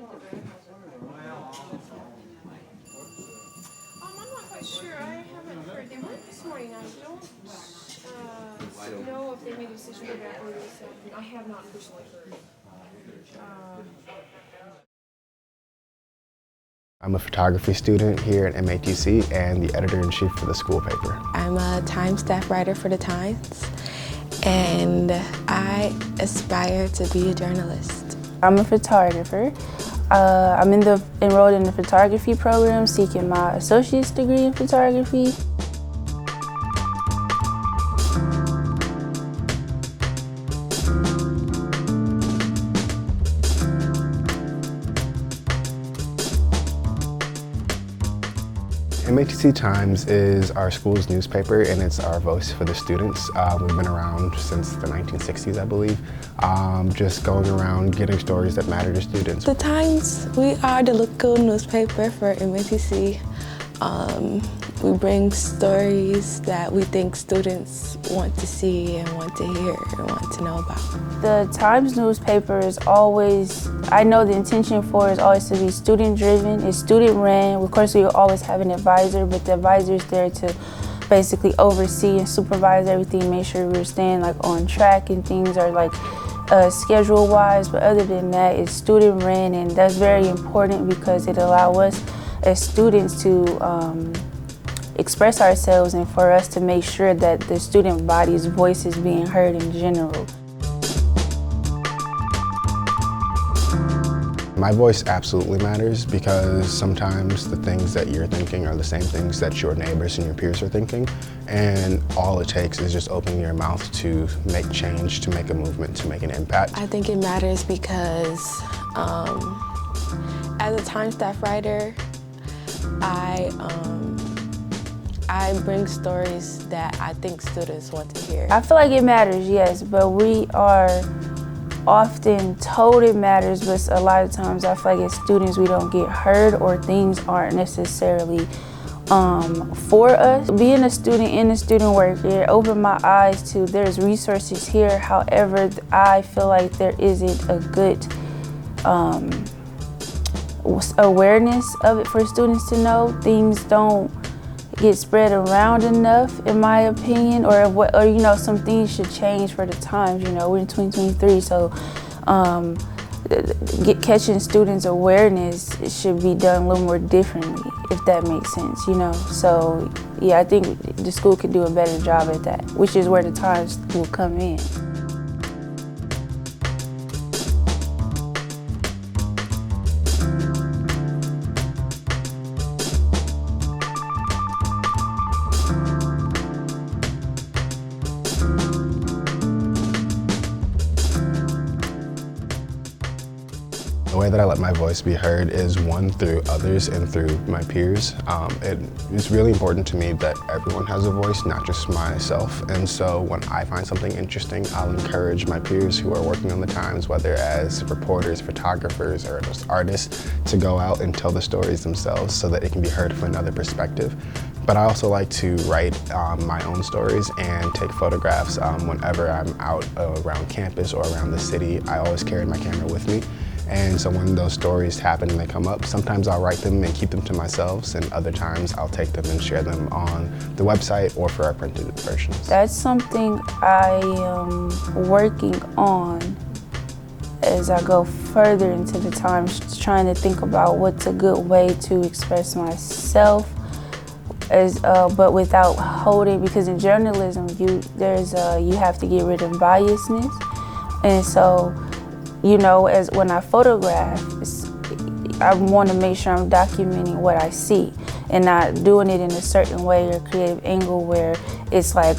I'm not quite sure. I haven't heard. They went this morning. I don't know if they made a decision to go back early this afternoon. I have not personally heard. I'm a photography student here at MATC and the editor-in-chief for the school paper. I'm a Times staff writer for the Times, and I aspire to be a journalist. I'm a photographer. I'm enrolled in the photography program, seeking my associate's degree in photography. MATC Times is our school's newspaper and it's our voice for the students. We've been around since the 1960s, I believe, just going around getting stories that matter to students. The Times, we are the local newspaper for MATC. We bring stories that we think students want to see and want to hear and want to know about. The Times newspaper is always, I know the intention for it is always to be student-driven. It's student-ran. Of course, we always have an advisor, but the advisor is there to basically oversee and supervise everything, make sure we're staying on track and things are schedule-wise. But other than that, it's student-ran, and that's very important because it allows us as students to express ourselves and for us to make sure that the student body's voice is being heard in general. My voice absolutely matters because sometimes the things that you're thinking are the same things that your neighbors and your peers are thinking, and all it takes is just opening your mouth to make change, to make a movement, to make an impact. I think it matters because as a Times staff writer, I bring stories that I think students want to hear. I feel like it matters, yes, but we are often told it matters, but a lot of times I feel like as students we don't get heard or things aren't necessarily for us. Being a student in the student work, it opened my eyes to there's resources here, however I feel like there isn't a good awareness of it for students to know. Things don't get spread around enough, in my opinion, or some things should change for the times. We're in 2023, so catching students' awareness should be done a little more differently, if that makes sense. So yeah, I think the school could do a better job at that, which is where the Times will come in. The way that I let my voice be heard is one, through others and through my peers. It's really important to me that everyone has a voice, not just myself. And so when I find something interesting, I'll encourage my peers who are working on the Times, whether as reporters, photographers, or just artists, to go out and tell the stories themselves so that it can be heard from another perspective. But I also like to write my own stories and take photographs whenever I'm out around campus or around the city. I always carry my camera with me. And so when those stories happen and they come up, sometimes I'll write them and keep them to myself, and other times I'll take them and share them on the website or for our printed versions. That's something I am working on as I go further into the Times, trying to think about what's a good way to express myself, but without holding, because in journalism you have to get rid of biasness, and so as when I photograph, I want to make sure I'm documenting what I see and not doing it in a certain way or creative angle where it's like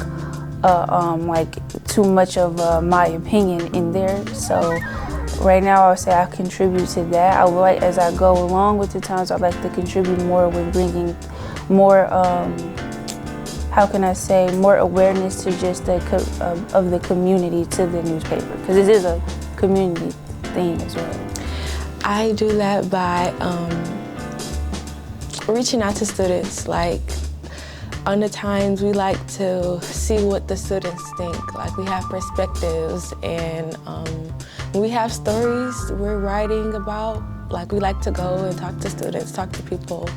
too much of my opinion in there. So right now I would say I contribute to that. I would like, as I go along with the Times, I'd like to contribute more with bringing more, more awareness to just of the community to the newspaper, because it is a community thing as well. I do that by reaching out to students. On the Times, we like to see what the students think. We have perspectives, and We have stories we're writing about. Like, we like to go and talk to students, talk to people,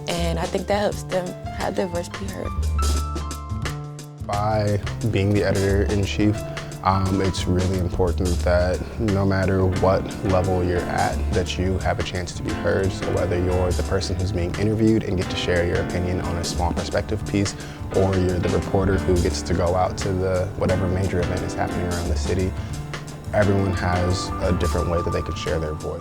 and I think that helps them have their voice be heard. By being the editor-in-chief, it's really important that no matter what level you're at, that you have a chance to be heard. So whether you're the person who's being interviewed and get to share your opinion on a small perspective piece, or you're the reporter who gets to go out to whatever major event is happening around the city, everyone has a different way that they can share their voice.